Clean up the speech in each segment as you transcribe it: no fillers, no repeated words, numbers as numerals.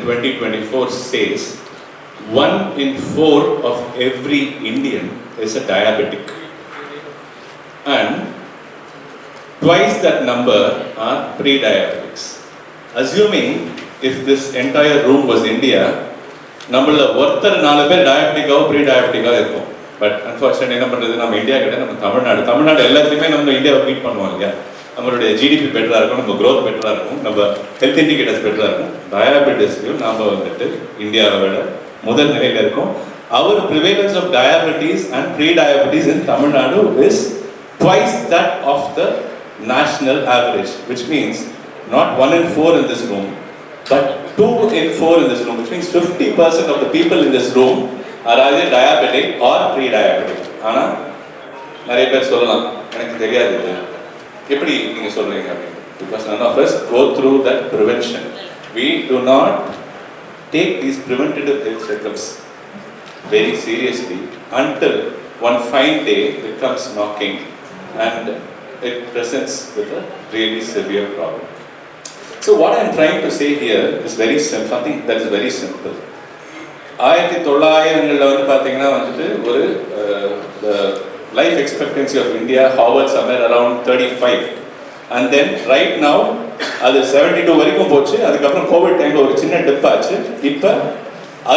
2024 says 1 in 4 of every Indian is a diabetic, and twice that number are pre-diabetics. Assuming if this entire room was India, நம்மள ஒருத்தர் 4 பேர் டயபெட்டிக்காவோ ப்ரீ-டயபெட்டிக்காவோ இருக்கும். But unfortunately என்ன பண்ணுறது, நம்ம India கிட்ட நம்ம தமிழ்நாடு எல்லாத்தையுமே நம்ம இந்தியாவை பீட் பண்ணுவோம் இல்லையா. நம்மளுடைய ஜிடிபி பெட்டராக இருக்கும், நம்ம க்ரோத் பெட்டராக இருக்கும், நம்ம ஹெல்த் இண்டிகேட்டர்ஸ் பெட்டராக இருக்கும். டயபெட்டிஸ்லையும் நாம் வந்துட்டு இந்தியாவை விட முதல் நிலையில் இருக்கும். அவர் prevalence of diabetes and prediabetes in Tamil Nadu is twice that of the national average, which means not 1 in 4 in this room, but 2 in 4 in this room, which means 50% of the people in this room are either diabetic or pre-diabetic. ஆனா நிறைய பேர் சொல்லலாம், எனக்கு தெரியாது இது எப்படி நீங்க சொல்றீங்க அப்படின்னு. Because none of us go through that prevention. We do not take these preventative health checkups very seriously until one fine day it comes knocking and it presents with a really severe problem. So what I am trying to say here is very simple, something that is very simple. 1900ல வந்து பாத்தீங்கன்னா வந்துட்டு ஒரு life expectancy of India hovered somewhere around 35, and then right now அது 72 வரைக்கும் போச்சு. அதுக்கப்புறம் Covid டைம்ல ஒரு சின்ன டிப் ஆச்சு. இப்போ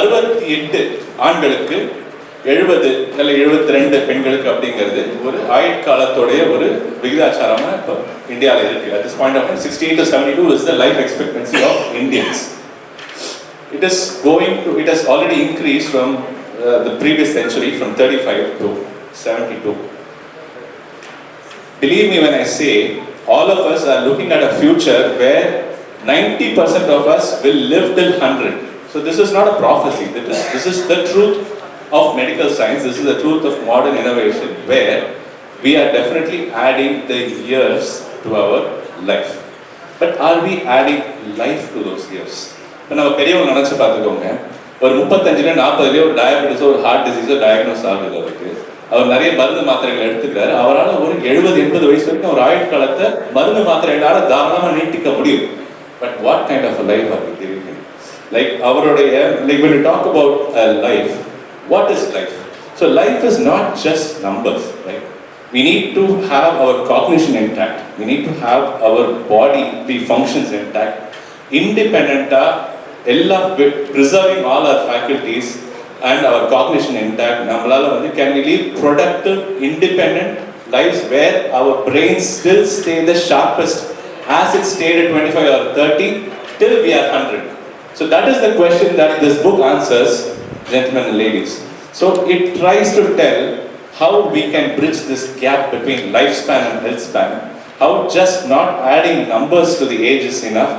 68 ஆண்களுக்கு 70 இல்லை 72 பெண்களுக்கு அப்படிங்கிறது ஒரு ஆயுட்காலத்தோடைய ஒரு விகிதாச்சாரமாக இப்போ இந்தியாவில் இருக்கு. At this point of time, 68 to 72 is the life expectancy of Indians. It has already increased from the previous century from 35 to 72. Believe me when I say, all of us are looking at a future where 90% of us will live till 100. So this is not a prophecy. This is the truth of medical science. This is the truth of modern innovation, where we are definitely adding the years to our life. But are we adding life to those years? இப்போ நம்ம பெரியவங்க நினச்சி பார்த்துக்கோங்க, ஒரு 35-40 ஒரு டயபெட்டிஸோ ஒரு heart டிசீஸோ diagnose ஆகுது அவருக்கு. அவர் நிறைய மருந்து மாத்திரைகள் எடுத்துக்கிறாரு. அவரால் ஒரு 70-80 வயசு வரைக்கும் ஒரு ஆயுட்காலத்தை மருந்து மாத்திரைகளால் தாராளமாக நீட்டிக்க முடியும். But what kind of life are we giving him? Like அவருடைய when we talk about life, what is life? So life is not just numbers, right? We need to have our cognition intact. We need to have our body functions intact, independent, preserving all our faculties and our cognition intact. Can we live productive, independent lives where our brains still stay the sharpest as it stayed at 25 or 30 till we are 100? So that is the question that this book answers, gentlemen and ladies. So it tries to tell how we can bridge this gap between lifespan and health span, how just not adding numbers to the age is enough.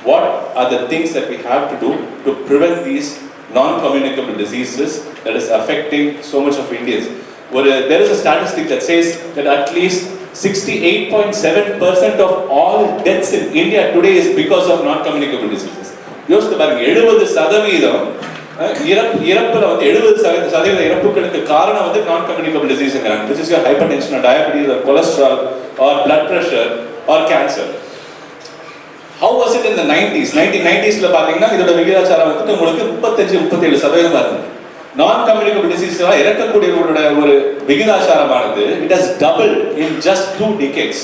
What are the things that we have to do to prevent these non-communicable diseases that is affecting so much of Indians? There is a statistic that says that at least 68.7% of all deaths in India today is because of non-communicable diseases. யோசித்து பாருங்க, 70% இறப்புல வந்து 70% இறப்புகளுக்கு காரணம் வந்து non communicable டிசீஸ்ங்கிறாங்க. which is your hypertension or diabetes or cholesterol or blood pressure or cancer. How was it in the 90s? 1990sல பாத்தீங்கன்னா இதோட விகிதாச்சாரம் வந்து உங்களுக்கு 35-37% இருந்தது. நான் கம்யூனிகபிள் டிசீஸ்ல இறக்கக்கூடியவங்களோட ஒரு விகிதாச்சாரமானது it has doubled in just 2 decades.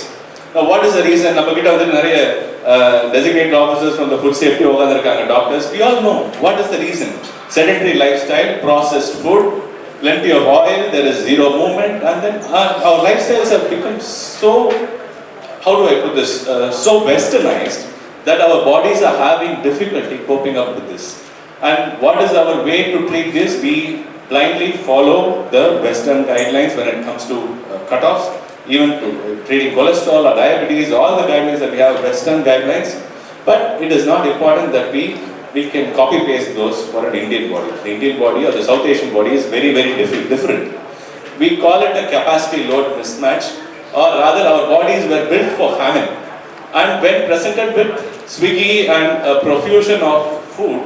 Now what is the reason? நம்ம கிட்ட வந்து நிறைய designated officers from the food safety உட்கார்ந்திருக்காங்க, doctors. We all know what is the reason. Sedentary lifestyle, processed food, plenty of oil, there is zero movement, and then our lifestyles have become so, how do I put this, so westernized that our bodies are having difficulty coping up with this. And what is our way to treat this? We blindly follow the Western guidelines when it comes to cutoffs, even to treating cholesterol or diabetes, all the guidelines that we have, Western guidelines. But it is not important that we can copy paste those for an Indian body. The Indian body or the South Asian body is very, very different. We call it a capacity load mismatch, or rather our bodies were built for famine. And when presented with Swiggy and a profusion of food,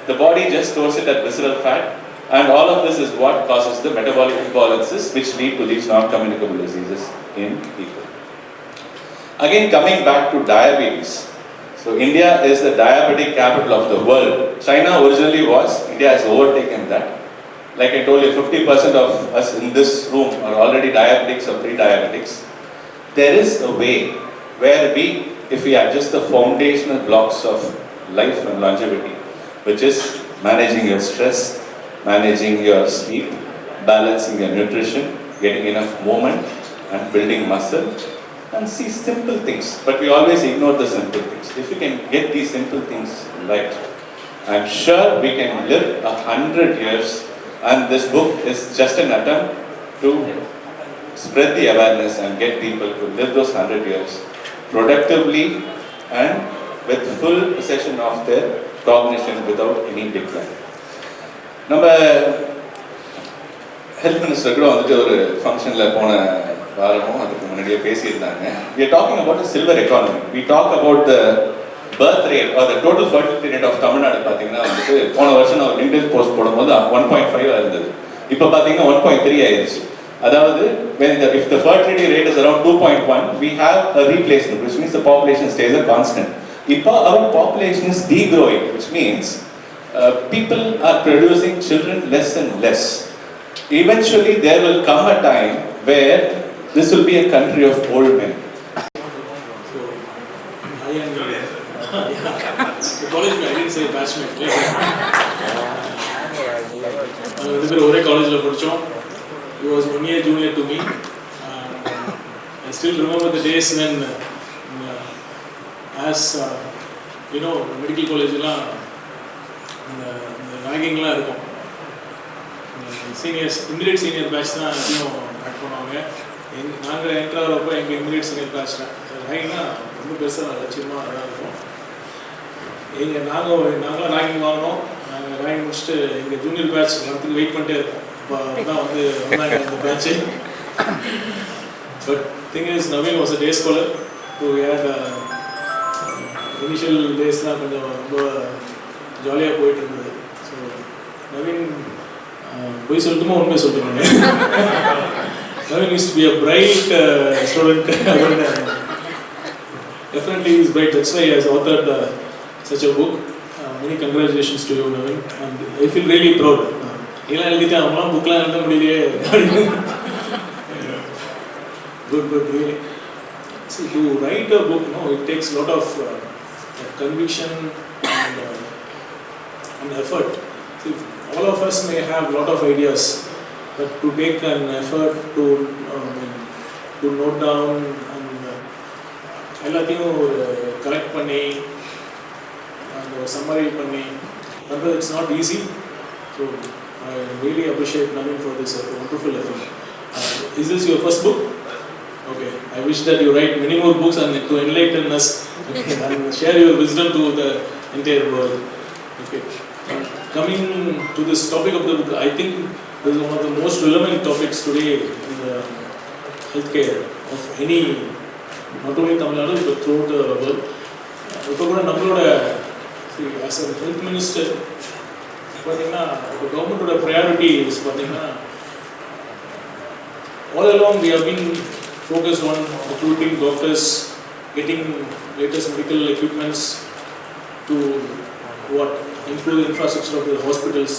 the body just stores it as visceral fat, and all of this is what causes the metabolic imbalances which lead to these non-communicable diseases in people. Again, coming back to diabetes. So So India is the diabetic capital of the world. China originally was, India has overtaken that. Like I told you, 50% of us in this room are already diabetics or pre-diabetics. There is a way where if we adjust the foundational blocks of life and longevity, which is managing your stress, managing your sleep, balancing your nutrition, getting enough movement and building muscle, and see simple things. But we always ignore the simple things. If we can get these simple things right, I'm sure we can live 100 years, and this book is just an attempt to spread the awareness and get people to live those 100 years productively and with full possession of their cognition without any decline. நம்ம health minister கூட வந்துட்டு ஒரு ஃபங்க்ஷனில் போன வாரமும் அதுக்கு முன்னாடியே பேசியிருந்தாங்க. We are talking about the silver economy. We talk about the birth rate or the total fertility rate of Tamil Nadu. பார்த்தீங்கன்னா வந்துட்டு போன வருஷம் நான் லிங்க்டின் போஸ்ட் போடும்போது 1.5 இருந்தது. இப்போ பார்த்தீங்கன்னா 1.3 ஆயிடுச்சு. அதாவது if the fertility rate is around 2.1, we have a replacement, which means the population stays a constant. இப்போ our population is degrowing, which means people are producing children less and less. Eventually there will come a time where this will be a country of old men. So I am the college I didn't say batchmate. ஒரே காலேஜில் படித்தோம். He was 1 year junior to me. I still remember the days when as you know, medical college எல்லாம் இந்த ராகிங்லாம் இருக்கும். Seniors immediate senior batch தான் எப்பயும் act பண்ணுவாங்க. நாங்கள் என்ட்ரு ஆகிறப்போ எங்கள் இமிடியேட் சீனியர் பேட்ச் தான் ராகிங்னா ரொம்ப பெருசாக லட்சியமாக அதாக இருக்கும். நாங்களாம் ராகிங் வாங்கினோம். நாங்கள் ராகிங் முடிச்சுட்டு எங்கள் ஜூனியர் பேட்ச் வரத்துக்கு வெயிட் பண்ணிட்டே இருக்கோம். இப்போ தான் வந்தாங்க அந்த batch. But thing is Naveen was a day scholar. So had initial டேஸ்லாம் கொஞ்சம் ரொம்ப ஜாலியாக போயிட்டு இருந்தது. ஸோ நவீன் போய் சொல்லட்டுமா உண்மையை சொல்லிட்டுருங்க. Navin used to be a bright student. Definitely he is bright. That's why he has authored such a book. Many congratulations to you, Navin. And I feel really proud. எல்லாம் எழுதிட்டு அவங்களாம் புக்கெலாம் எழுத முடியலையே. Good, really. See, to write a book, it takes a lot of conviction and effort. See, all of us may have a lot of ideas, but to take an effort to note down and எல்லாத்தையும் ஒரு collect பண்ணி அந்த summary பண்ணி பண்றது it's not easy. So I really appreciate Navin for this wonderful effort. Is this your first book? Okay. I wish that you write many more books and to enlighten us and share your wisdom to the entire world. Okay. Coming to this topic of the book, I think this is one of the most relevant topics today in the healthcare of any, not only Tamil Nadu but throughout the world. As a health minister, the government priority is all along we have been focused on recruiting doctors, getting latest medical equipments to improve the infrastructure of the hospitals.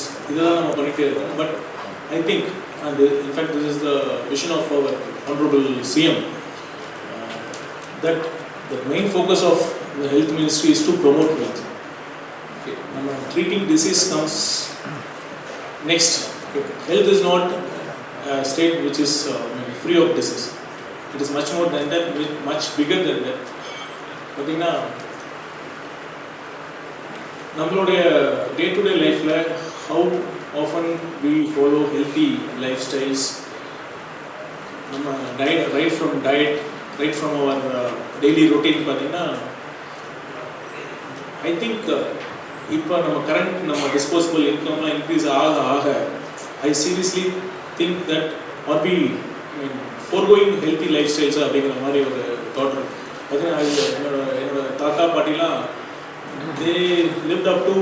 But I think, and in fact this is the vision of our Honorable CM, that the main focus of the health ministry is to promote health. Okay. Treating disease comes next. Okay. Health is not a state which is free of disease. It is much more than that, much bigger than that. But in நம்மளுடைய day-to-day லைஃப்ல how often we follow healthy lifestyles, நம்ம right from our daily routine பார்த்தீங்கன்னா I think இப்போ நம்ம disposable incomeலாம் increase ஆக I seriously think that or be foregoing healthy lifestyles அப்படிங்கிற மாதிரி ஒரு thought பார்த்தீங்கன்னா என்னோட தாத்தா பாட்டிலாம் they lived up to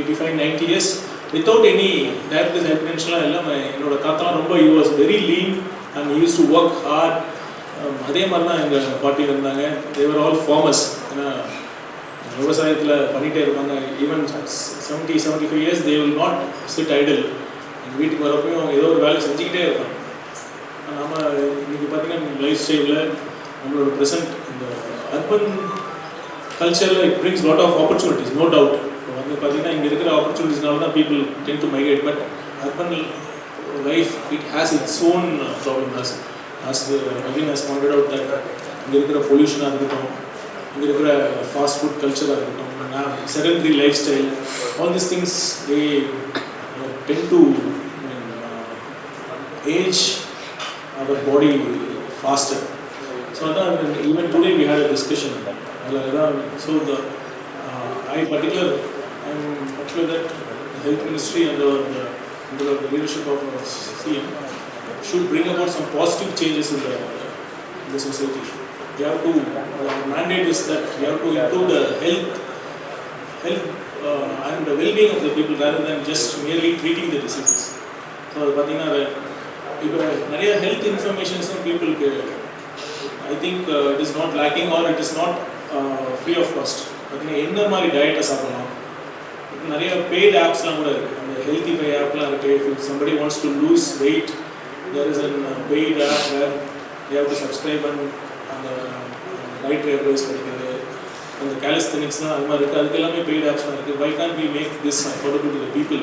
85-90 years without any diabetes hypertension எல்லாம். என்னோட தாத்தா ரொம்ப he was very lean and he used to work hard. அதே மாதிரி தான் எங்கள் பாட்டி இருந்தாங்க. they were all farmers. விவசாயத்தில் பண்ணிகிட்டே இருப்பாங்க. Even 70-75 years they will not chit Idol. எங்கள் வீட்டுக்கு வரப்பையும் அவங்க ஏதோ ஒரு வேலை செஞ்சுக்கிட்டே இருப்பாங்க. நம்ம இன்றைக்கி பார்த்திங்கன்னா லைஃப் ஸ்டைலில் நம்மளோட ப்ரெசென்ட் இந்த அர்பன் கல்ச்சரில் it brings lot of opportunities, no doubt. இப்போ வந்து பார்த்திங்கன்னா இங்கே இருக்கிற ஆப்பர்ச்சுனிட்டிஸ்னால தான் people tend to migrate. But urban life it has its own problem. as Navin has pointed out that இங்கே இருக்கிற பொல்யூஷனாக இருக்கட்டும், இங்கே இருக்கிற ஃபாஸ்ட் ஃபுட் கல்ச்சராக இருக்கட்டும், sedentary lifestyle, all these things they tend to age our body faster. So even today we had a discussion. So I'm particular that the health ministry and under the leadership of CM should bring about some positive changes in the society. We have to mandate is that we have to improve the health and the well-being of the people rather than just merely treating the diseases. So பார்த்தீங்கன்னா இப்போ நிறைய health information people I think it is not lacking or it is not free of cost. பார்த்தீங்கன்னா என்ன மாதிரி டயட்டை சாப்பிடலாம், நிறைய paid ஆப்ஸ்லாம் கூட இருக்குது. அந்த ஹெல்த்திஃபை ஆப்லாம் இருக்குது. If somebody wants to lose weight, there is a paid app where you have to subscribe and the diet advice பண்ணிக்கிறது, அந்த calisthenicsலாம் அது மாதிரி இருக்குது. அதுக்கு எல்லாமே பெய்ட் ஆப்ஸ்லாம் இருக்குது. Why can't we make this affordable to the people?